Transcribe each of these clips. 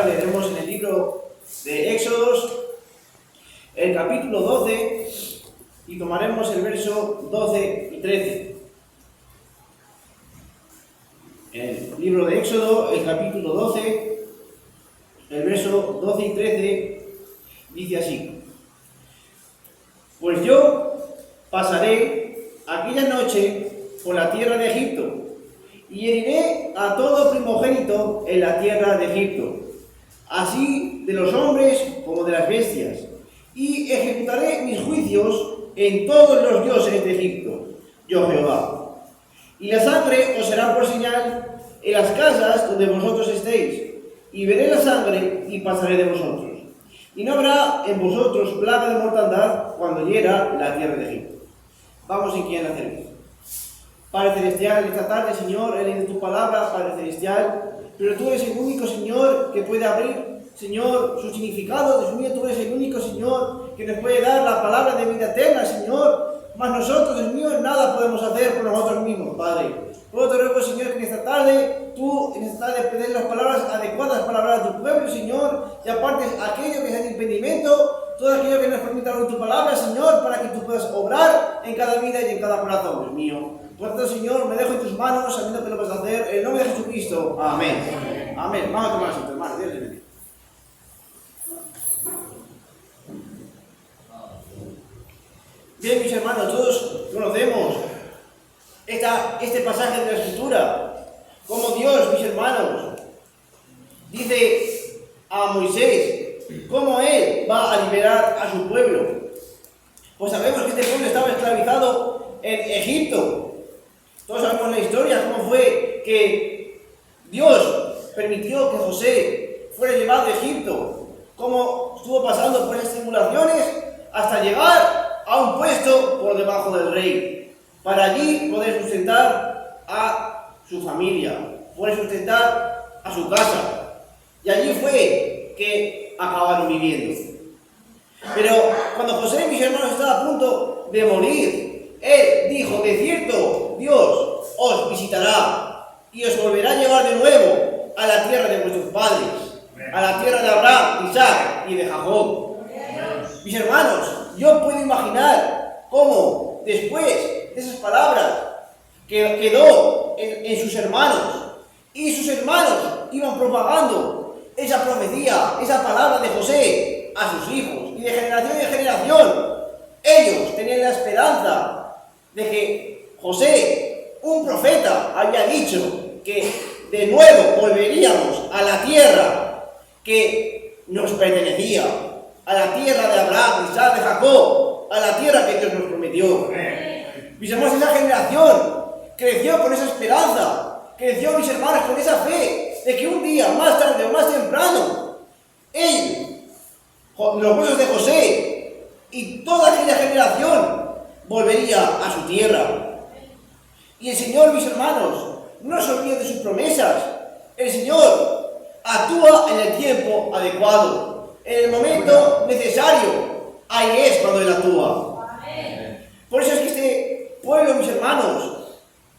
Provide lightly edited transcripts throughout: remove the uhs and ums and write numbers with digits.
ahora leeremos en el libro de Éxodos, el capítulo 12, y tomaremos el verso 12 y 13. El libro de Éxodo, el capítulo 12, el verso 12 y 13, dice así: Pues yo pasaré aquella noche por la tierra de Egipto, y heriré a todo primogénito en la tierra de Egipto, así de los hombres como de las bestias, y ejecutaré mis juicios en todos los dioses de Egipto, yo Jehová. Y la sangre os será por señal en las casas donde vosotros estéis, y veré la sangre y pasaré de vosotros. Y no habrá en vosotros plaga de mortandad cuando hiera la tierra de Egipto. Vamos en quien la servicio. Padre Celestial, esta tarde, Señor, he leído tu palabra, Padre Celestial, pero tú eres el único, Señor, que puede abrir, Señor, su significado. Dios mío, tú eres el único, Señor, que nos puede dar la palabra de vida eterna, Señor. Mas nosotros, Dios mío, nada podemos hacer por nosotros mismos, Padre. Por eso te ruego, Señor, que en esta tarde, tú, en esta tarde, pedir las palabras adecuadas para hablar a tu pueblo, Señor, y apartes aquello que sea de impedimento, todo aquello que nos permita hablar tu palabra, Señor, para que tú puedas obrar en cada vida y en cada corazón, Dios mío. Por tanto, Señor, me dejo en tus manos, sabiendo que lo vas a hacer, en el nombre de Jesucristo. Amén. Amén. Amén. Vamos a tomar asiento, hermano. Dios les bendiga. Bien, mis hermanos, todos conocemos este pasaje de la Escritura, como Dios, mis hermanos, dice a Moisés cómo Él va a liberar a su pueblo. Pues sabemos que este pueblo estaba esclavizado en Egipto. Todos sabemos la historia, cómo fue que Dios permitió que José fuera llevado a Egipto, cómo estuvo pasando por esas tribulaciones hasta llegar a un puesto por debajo del rey, para allí poder sustentar a su familia, poder sustentar a su casa. Y allí fue que acabaron viviendo. Pero cuando José, mis hermanos, estaba a punto de morir, él dijo: de cierto, Dios os visitará y os volverá a llevar de nuevo a la tierra de vuestros padres, a la tierra de Abraham, Isaac y de Jacob. Mis hermanos, yo puedo imaginar cómo después de esas palabras que quedó en sus hermanos, y sus hermanos iban propagando esa profecía, esa palabra de José a sus hijos, y de generación en generación ellos tenían la esperanza de que José, un profeta, había dicho que de nuevo volveríamos a la tierra que nos pertenecía, a la tierra de Abraham, Isaac, de Jacob, a la tierra que Dios nos prometió. Mis hermanos, esa generación creció con esa esperanza, creció, mis hermanos, con esa fe de que un día, más tarde o más temprano, los huesos de José y toda aquella generación volvería a su tierra. Y el Señor, mis hermanos, no se olvida de sus promesas. El Señor actúa en el tiempo adecuado, en el momento necesario. Ahí es cuando Él actúa. Por eso es que este pueblo, mis hermanos,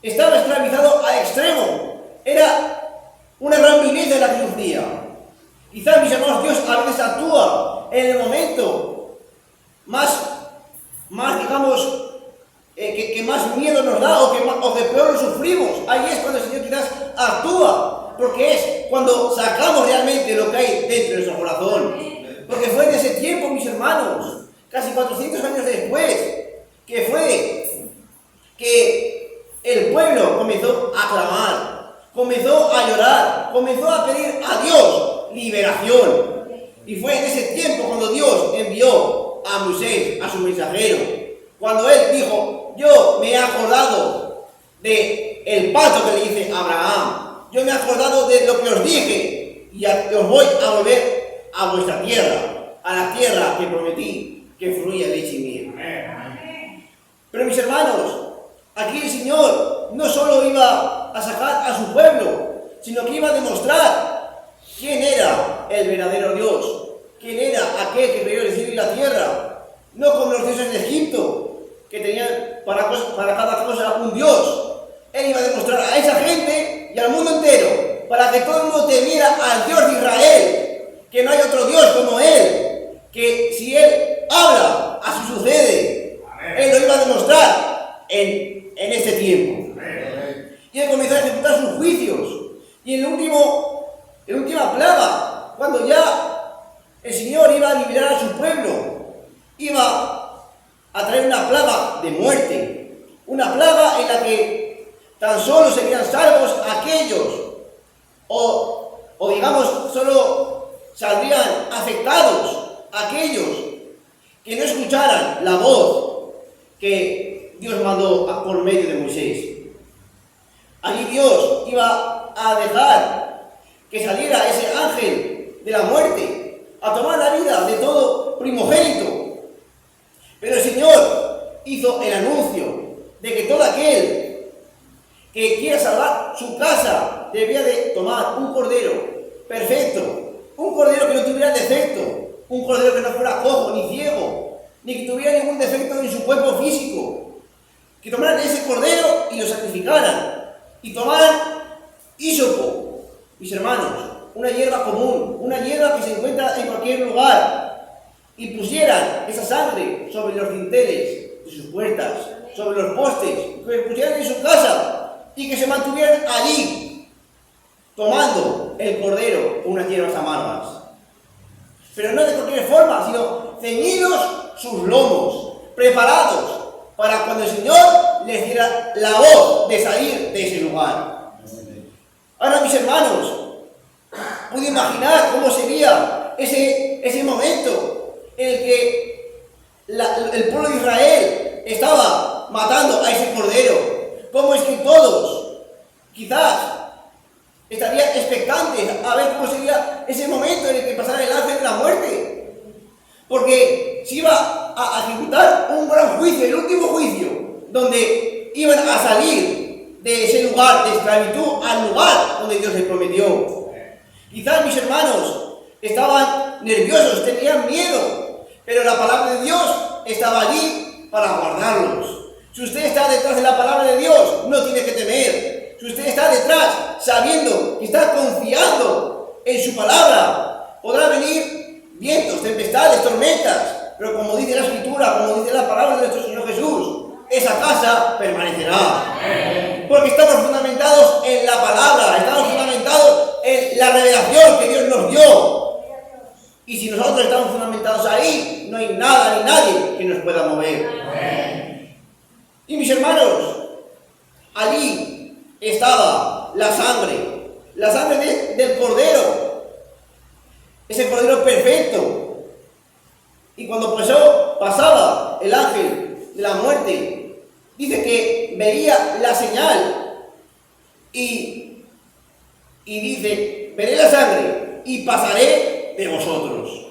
estaba esclavizado al extremo. Era una gran violencia la que sufría. Quizás, mis hermanos, Dios a veces actúa en el momento más digamos, que más miedo nos da o que peor lo sufrimos. Ahí es cuando el Señor quizás actúa, porque es cuando sacamos realmente lo que hay dentro de nuestro corazón. Porque fue en ese tiempo, mis hermanos, casi 400 años después, que fue que el pueblo comenzó a clamar, comenzó a llorar, comenzó a pedir a Dios liberación. Y fue en ese tiempo cuando Dios envió a Moisés, a su mensajero, cuando él dijo: yo me he acordado del pacto que le hice a Abraham, yo me he acordado de lo que os dije, y os voy a volver a vuestra tierra, a la tierra que prometí, que fluía leche y miel. Pero, mis hermanos, aquí el Señor no solo iba a sacar a su pueblo, sino que iba a demostrar quién era el verdadero Dios, quién era aquel que creó el cielo y la tierra, no como los dioses de Egipto, que tenían para cada cosa un Dios. Él iba a demostrar a esa gente y al mundo entero, para que todo el mundo temiera al Dios de Israel, que si Él habla, así sucede. Amén. Él lo iba a demostrar en este tiempo. Amén. Y Él comenzó a ejecutar sus juicios. Y en la última plaga, cuando ya el Señor iba a liberar a su pueblo, iba a traer una plaga de muerte. Una plaga en la que tan solo serían salvos aquellos, o digamos, solo saldrían afectados aquellos que no escucharan la voz que Dios mandó por medio de Moisés. Allí Dios iba a dejar que saliera ese ángel de la muerte a tomar la vida de todo primogénito. Pero el Señor hizo el anuncio de que todo aquel que quiera salvar su casa debía de tomar un cordero perfecto, un cordero que no tuviera defecto, un cordero que no fuera cojo ni ciego, ni que tuviera ningún defecto en su cuerpo físico. Que tomaran ese cordero y lo sacrificaran. Y tomaran hísopo, mis hermanos, una hierba común, una hierba que se encuentra en cualquier lugar, y pusieran esa sangre sobre los dinteles de sus puertas, sobre los postes, que pusieran en su casa y que se mantuvieran allí, tomando el cordero con unas hierbas amargas. Pero no de cualquier forma, sino ceñidos sus lomos, preparados para cuando el Señor les diera la voz de salir de ese lugar. Ahora, mis hermanos, pude imaginar cómo sería ese momento en el que el pueblo de Israel estaba matando a ese cordero. Cómo es que todos, quizás, estarían expectantes a ver cómo sería ese momento en el que pasara el ángel de la muerte. Porque se iba a ejecutar un gran juicio, el último juicio, donde iban a salir de ese lugar de esclavitud al lugar donde Dios les prometió. Quizás, mis hermanos, estaban nerviosos, tenían miedo, pero la palabra de Dios estaba allí para guardarlos. Si usted está detrás de la palabra de Dios, no tiene que temer. Si usted está detrás, sabiendo que está confiando en su palabra, podrá venir vientos, tempestades, tormentas, pero como dice la Escritura, como dice la palabra de nuestro Señor Jesús, esa casa permanecerá. Porque estamos fundamentados en la palabra, estamos fundamentados en la revelación que Dios nos dio. Y si nosotros estamos fundamentados ahí, no hay nada ni nadie que nos pueda mover. Y mis hermanos, allí estaba la sangre del cordero, ese cordero perfecto. Y cuando pasaba el ángel de la muerte, dice que veía la señal y dice: veré la sangre y pasaré de vosotros.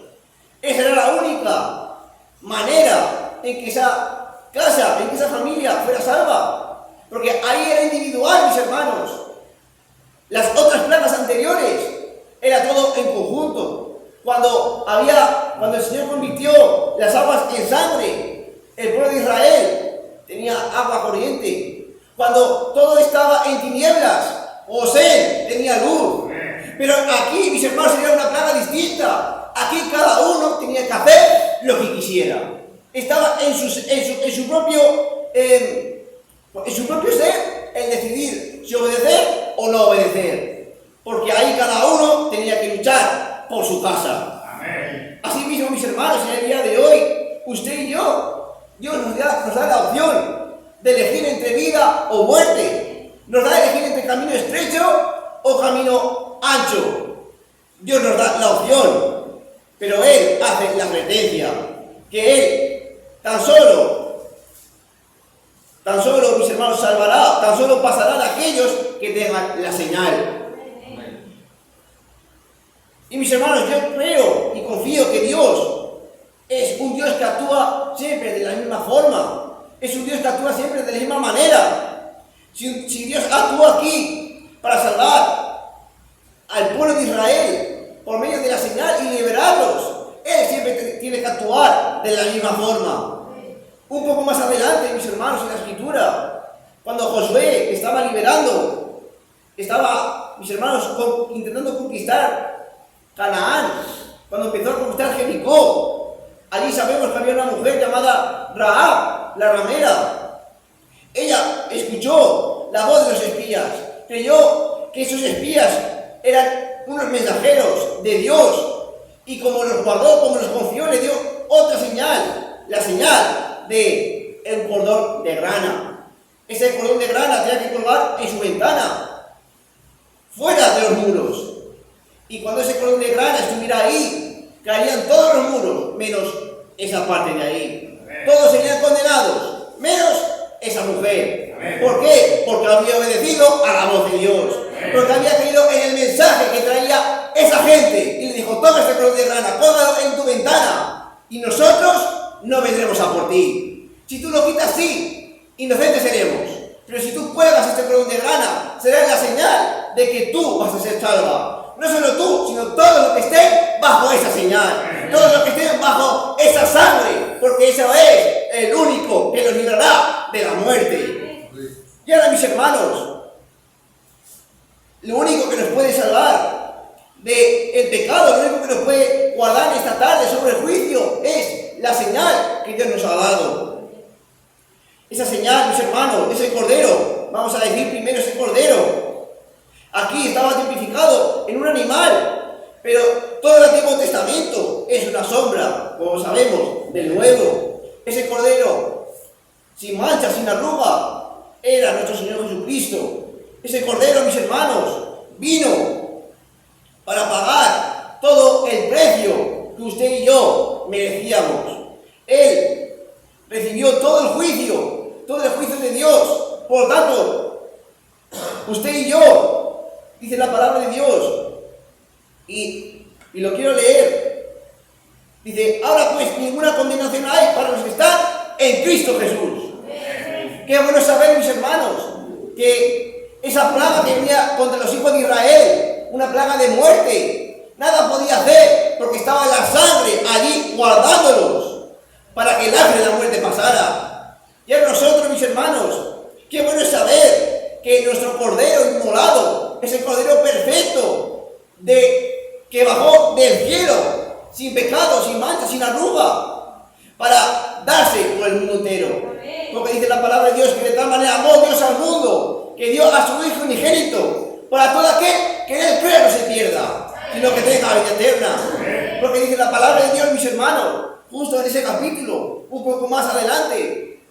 Esa era la única manera en que esa casa, en que esa familia fuera salva, porque ahí era individual, mis hermanos. Las otras plagas anteriores era todo en conjunto. Cuando el Señor convirtió las aguas en sangre, el pueblo de Israel tenía agua corriente. Cuando todo estaba en tinieblas, José tenía luz. Pero aquí, mis hermanos, sería una plaga distinta. Aquí cada uno tenía que hacer lo que quisiera. Estaba en su propio ser el decidir si obedecer o no obedecer. Porque ahí cada uno tenía que luchar por su casa. Amén. Así mismo, mis hermanos, en el día de hoy, usted y yo, Dios nos da la opción de elegir entre vida o muerte. Nos da a elegir entre camino estrecho o camino ancho. Dios nos da la opción, pero Él hace la advertencia que Él tan solo, mis hermanos, salvará, tan solo pasará a aquellos que tengan la señal. Y mis hermanos, yo creo y confío que Dios es un Dios que actúa siempre de la misma forma. Es un Dios que actúa siempre de la misma manera. Si Dios actúa aquí para salvar al pueblo de Israel por medio de la señal y liberarlos, Él siempre tiene que actuar de la misma forma. Un poco más adelante, mis hermanos, en la Escritura, cuando Josué estaba liberando, mis hermanos, intentando conquistar Canaán, cuando empezó a conquistar Jericó, Allí sabemos que había una mujer llamada Rahab, la ramera. Ella escuchó la voz de los espías, creyó que esos espías eran unos mensajeros de Dios, y como los guardó, como los confió, le dio otra señal, la señal de el cordón de grana. Ese cordón de grana tenía que colgar en su ventana, fuera de los muros. Y cuando ese cordón de grana estuviera ahí, caerían todos los muros, menos esa parte de ahí. Todos serían condenados, menos esa mujer. ¿Por qué? Porque había obedecido a la voz de Dios. Porque había creído en el mensaje que traía esa gente. Y le dijo, toma este cordón de grana, póngalo en tu ventana, y nosotros no vendremos a por ti. Si tú lo quitas, sí, inocentes seremos. Pero si tú cuelgas este cordón de grana, será la señal de que tú vas a ser salva. No solo tú, sino todos los que estén bajo esa señal. Todos los que estén bajo esa sangre. Porque eso es el único que los librará de la muerte. Y ahora, mis hermanos, lo único que nos puede salvar del pecado, lo único que nos puede guardar esta tarde sobre el juicio, es la señal que Dios nos ha dado. Esa señal, mis hermanos, ese cordero. Vamos a decir primero ese cordero. Aquí estaba tipificado en un animal, pero todo el Antiguo Testamento es una sombra, como sabemos, del Nuevo. Ese cordero, sin mancha, sin arruga, era nuestro Señor Jesucristo. Ese cordero, mis hermanos, vino para pagar todo el precio que usted y yo merecíamos. Él recibió todo el juicio de Dios. Por tanto, usted y yo, dice la palabra de Dios, y lo quiero leer. Dice, ahora pues ninguna condenación hay para los que están en Cristo Jesús. Qué bueno saber, mis hermanos, que esa plaga que venía contra los hijos de Israel, una plaga de muerte, nada podía hacer porque estaba la sangre allí guardándolos para que el ángel de la muerte pasara. Y a nosotros, mis hermanos, qué bueno es saber que nuestro cordero inmolado es el cordero perfecto que bajó del cielo, sin pecado, sin mancha, sin arruga, para darse por el mundo entero. Porque dice la palabra de Dios que de tal manera amó Dios al mundo, que dio a su Hijo unigénito, para todo aquel que en él crea no se pierda, sino que tenga vida eterna. Porque dice la palabra de Dios, mis hermanos, justo en ese capítulo, un poco más adelante,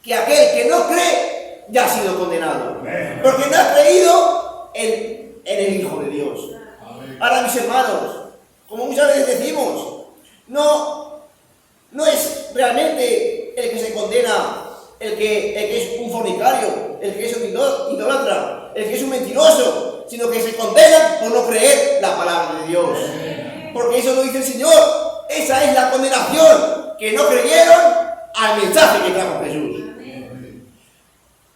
que aquel que no cree ya ha sido condenado, porque no ha creído en el Hijo de Dios. Ahora, mis hermanos, como muchas veces decimos, no es realmente el que se condena el que es un fornicario, el que es un idólatra, el que es un mentiroso, sino que se condenan por no creer la palabra de Dios. Porque eso lo dice el Señor. Esa es la condenación, que no creyeron al mensaje que trajo Jesús.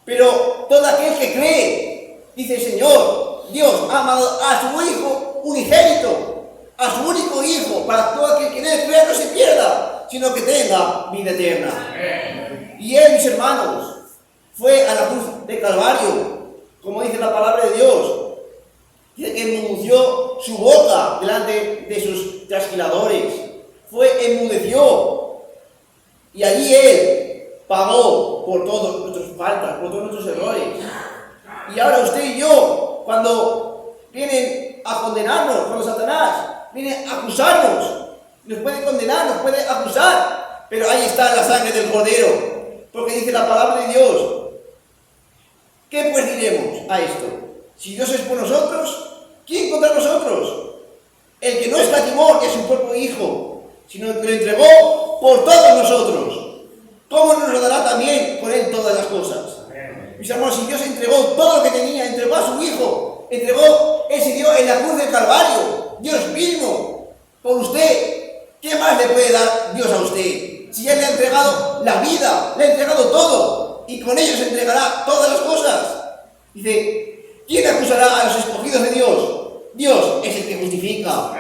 Pero todo aquel que cree, dice el Señor, Dios ha amado a su Hijo unigénito, a su único Hijo, para todo aquel que en él crea no se pierda, sino que tenga vida eterna. Y él, mis hermanos, fue a la cruz de Calvario, como dice la palabra de Dios. Dice que enmudeció su boca delante de sus trasquiladores. Enmudeció. Y allí él pagó por todas nuestras faltas, por todos nuestros errores. Y ahora usted y yo, cuando vienen a condenarnos, cuando Satanás viene a acusarnos, nos puede condenar, nos puede acusar, pero ahí está la sangre del Cordero. Porque dice la palabra de Dios, ¿qué pues diremos a esto? Si Dios es por nosotros, ¿quién contra nosotros? El que no escatimó ni a su propio Hijo, sino que lo entregó por todos nosotros, ¿cómo no nos lo dará también con él todas las cosas? Mis hermanos, si Dios entregó todo lo que tenía, entregó a su Hijo, él se dio en la cruz del Calvario, Dios mismo, por usted, ¿qué más le puede dar Dios a usted? Si Él le ha entregado la vida, le ha entregado todo, y con ello se entregará todas las cosas. Dice, ¿quién acusará a los escogidos de Dios? Dios es el que justifica.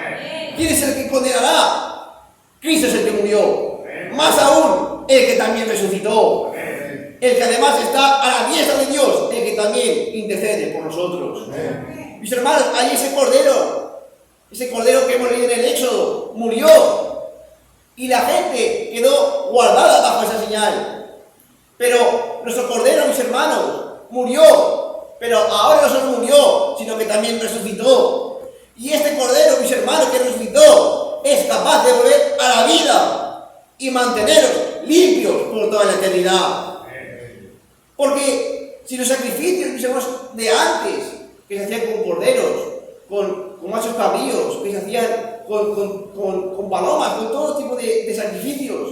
¿Quién es el que condenará? Cristo es el que murió. Más aún, el que también resucitó. El que además está a la diestra de Dios, el que también intercede por nosotros. Mis hermanos, ahí ese cordero que hemos leído en el Éxodo, murió. Y la gente guardada bajo esa señal. Pero nuestro Cordero, mis hermanos, murió, pero ahora no solo murió, sino que también resucitó. Y este Cordero, mis hermanos, que resucitó, es capaz de volver a la vida y manteneros limpios por toda la eternidad. Porque si los sacrificios, mis hermanos, de antes, que se hacían con corderos, con machos cabríos, que se hacían con palomas, con todo tipo de sacrificios,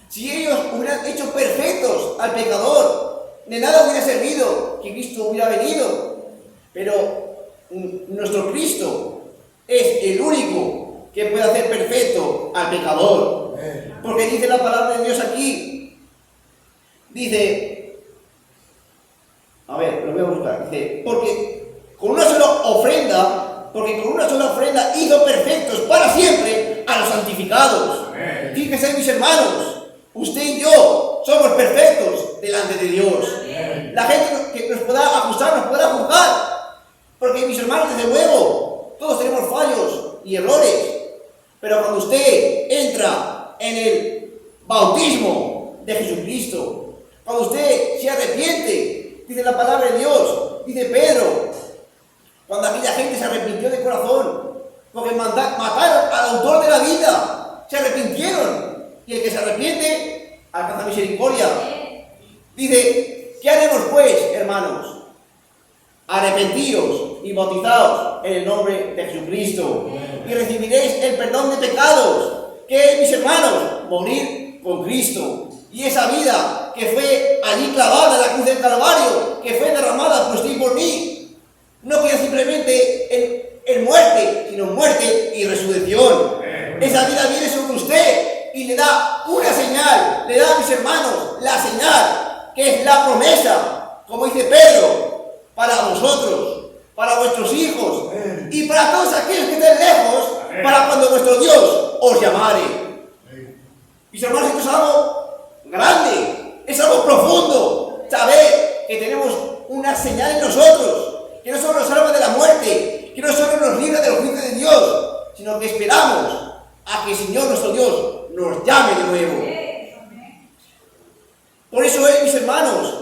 si ellos hubieran hecho perfectos al pecador, de nada hubiera servido que Cristo hubiera venido. Pero nuestro Cristo es el único que puede hacer perfecto al pecador. Porque dice la palabra de Dios aquí, dice, a ver, lo voy a buscar, dice, porque con una sola ofrenda hizo perfectos para siempre a los santificados. Fíjense, mis hermanos, usted y yo somos perfectos delante de Dios. La gente que nos pueda acusar, nos pueda juzgar, porque, mis hermanos, desde luego, todos tenemos fallos y errores. Pero cuando usted entra en el bautismo de Jesucristo, cuando usted se arrepiente, dice la palabra de Dios, dice Pedro, cuando aquella gente se arrepintió de corazón, porque mataron al autor de la vida, se arrepintieron, y el que se arrepiente alcanza misericordia. Dice, ¿qué haremos pues, hermanos? Arrepentíos y bautizaos en el nombre de Jesucristo, y recibiréis el perdón de pecados, que es, mis hermanos, morir con Cristo. Y esa vida que fue allí clavada en la cruz del Calvario, que fue derramada por usted y por mí, no queda simplemente en muerte, sino muerte y resurrección. Esa vida viene sobre usted y le da una señal, le da a mis hermanos la señal, que es la promesa, como dice Pedro, para vosotros, para vuestros hijos y para todos aquellos que estén lejos, para cuando vuestro Dios os llamare. Mis hermanos, esto es algo grande, es algo profundo, saber que tenemos una señal en nosotros, que no solo nos salva de la muerte, que no solo nos libra del juicio de Dios, sino que esperamos a que el Señor nuestro Dios nos llame de nuevo. Por eso es, mis hermanos,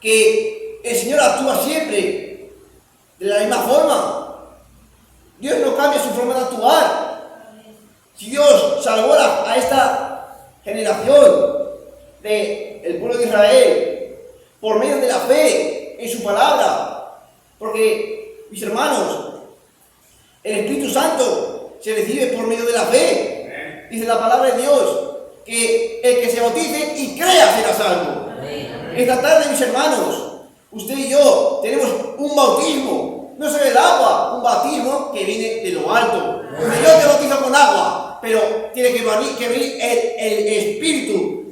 que el Señor actúa siempre de la misma forma. Dios no cambia su forma de actuar. Si Dios salvó a esta generación del pueblo de Israel por medio de la fe en su palabra, porque, mis hermanos, el Espíritu Santo se recibe por medio de la fe. Dice la palabra de Dios que el que se bautice y crea será salvo. Esta tarde, mis hermanos, usted y yo tenemos un bautismo, no solo el agua, un bautismo que viene de lo alto. Porque yo te bautizo con agua, pero tiene que venir el Espíritu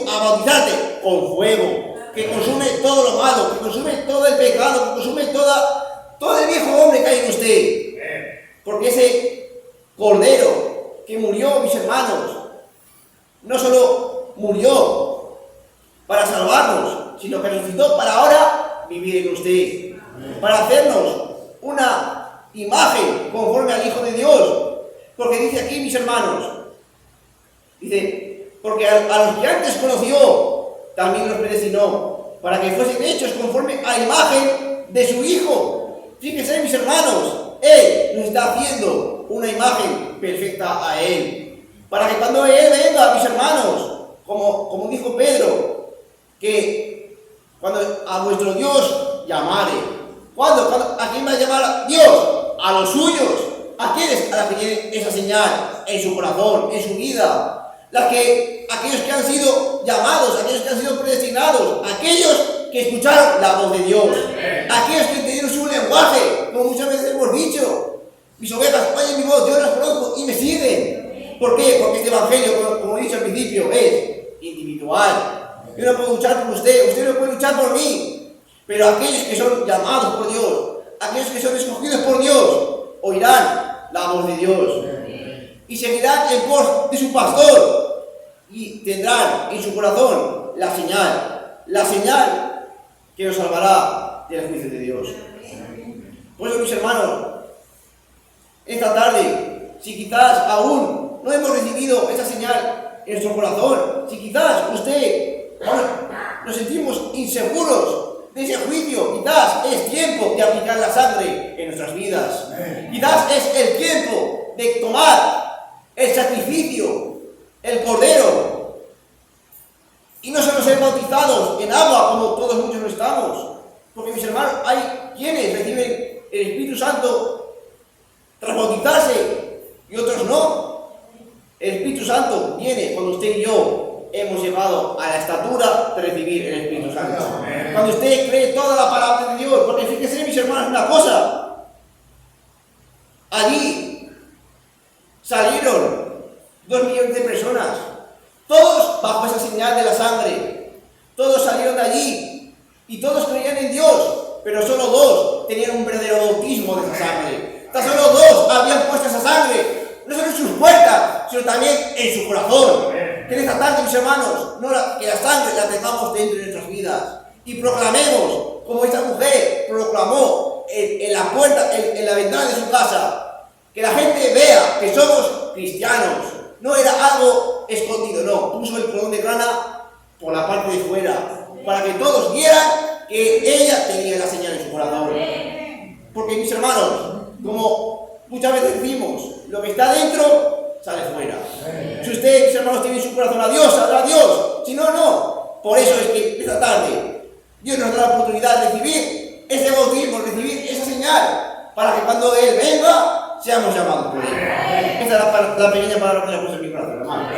a bautizarte con fuego, que consume todo lo malo, que consume todo el pecado, que consume todo el viejo hombre que hay en usted. Porque ese Cordero que murió, mis hermanos, no solo murió para salvarnos, sino que resucitó para ahora vivir en usted, para hacernos una imagen conforme al Hijo de Dios. Porque dice aquí, mis hermanos, dice, porque a los que antes conoció, también los predestinó, para que fuesen hechos conforme a la imagen de su Hijo. Fíjense, mis hermanos, Él nos está haciendo una imagen perfecta a Él, para que cuando Él venga, mis hermanos, como dijo Pedro, que cuando a vuestro Dios llamare, ¿a quién va a llamar Dios? A los suyos. ¿A quiénes? A los que tienen esa señal en su corazón, en su vida. Aquellos que han sido llamados, aquellos que han sido predestinados, aquellos que escucharon la voz de Dios, aquellos que entendieron su lenguaje, como muchas veces hemos dicho. Mis ovejas oyen mi voz, yo las conozco y me siguen. ¿Por qué? Porque este evangelio, como he dicho al principio, es individual. Yo no puedo luchar por usted no puede luchar por mí, pero aquellos que son llamados por Dios, aquellos que son escogidos por Dios, oirán la voz de Dios y seguirán en pos de su pastor y tendrán en su corazón la señal que nos salvará del juicio de Dios. Por eso, mis hermanos, esta tarde, si quizás aún no hemos recibido esa señal en nuestro corazón, si quizás usted, nos sentimos inseguros de ese juicio, quizás es tiempo de aplicar la sangre en nuestras vidas. Quizás es el tiempo de tomar el sacrificio, el cordero, y no solo ser bautizados en agua, como todos muchos no estamos. Porque, mis hermanos, hay quienes reciben el Espíritu Santo tras bautizarse y otros no. El Espíritu Santo viene cuando usted y yo hemos llegado a la estatura de recibir el Espíritu Santo. Cuando usted cree toda la palabra de Dios. Porque fíjense, mis hermanos, una cosa. Allí salieron 2 millones de personas, todos bajo esa señal de la sangre. Todos salieron de allí y todos creían en Dios, pero solo 2 tenían un verdadero bautismo de esa sangre. Tan solo 2 habían puesto esa sangre, no solo en sus puertas, sino también en su corazón. Que en esta tarde, mis hermanos, que la sangre la tengamos dentro de nuestras vidas y proclamemos, como esta mujer proclamó en la puerta, en la ventana de su casa, que la gente vea que somos cristianos. No era algo escondido, no, puso el cordón de grana por la parte de fuera, para que todos vieran que ella tenía la señal en su corazón. Porque, mis hermanos, como muchas veces decimos, lo que está dentro sale fuera. Si usted, mis hermanos, tiene en su corazón a Dios, saldrá a Dios. Si no, no. Por eso es que esta tarde Dios nos da la oportunidad de recibir ese bautismo, recibir esa señal, para que cuando Él venga, seamos llamados por Él. Esta es la pequeña palabra que le puse en mi corazón, hermano.